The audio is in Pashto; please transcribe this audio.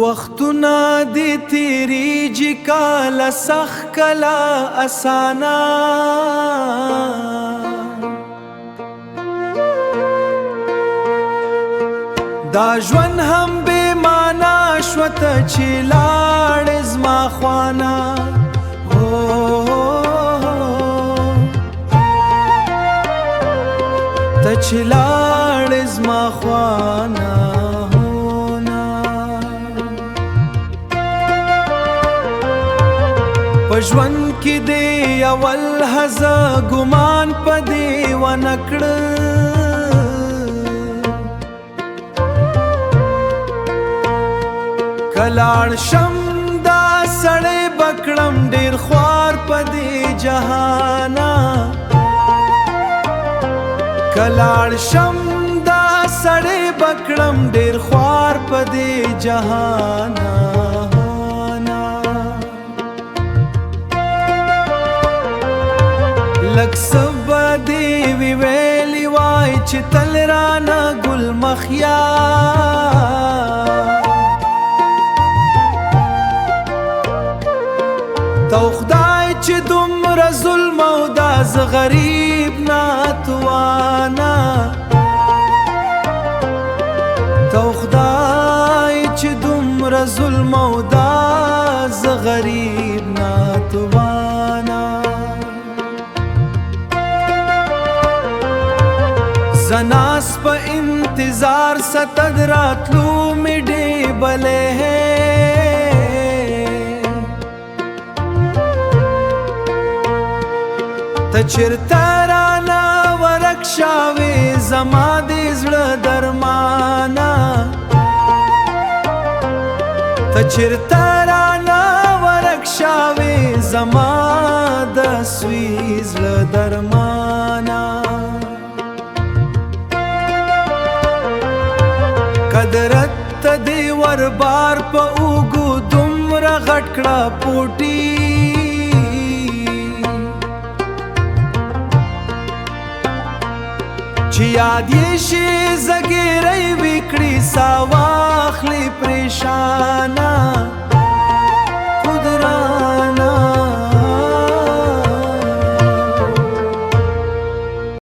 وختونه دې تیریږي کله سخت کله اسانه دا ژوند هم بې معنا شوه ته چې لاړې زما خوانه ته چې لاړې زما خوانه په ژوند کې دې اول هزه ګمان په دې ونه کړه که لاړ شم دا سړی به کړم ډېر خوار په دې جهانه که لاړ شم دا سړی به کړم ډېر خوار په دې جهانه لږ څه به دې وي ویلي وای چې تل رانه ګل مخیا تو خدای چې دومره ظلم او دا زه غریب ناتوانه تو خدای چې دومره ظلم او دا زه غریب ناتوانه زناس په انتظار ستد راتلو می ډیبلې ته چېرته رانه ورک شوې زما د زړه درمانه ته چېرته رانه ورک شوې زما د سوي زړه درمانه قدرت ته دې وربار په اوږو دومره غټ کړه پوټي چې یاد یې شي زګیری وي کړي سا واخلي پریشانه خود رانه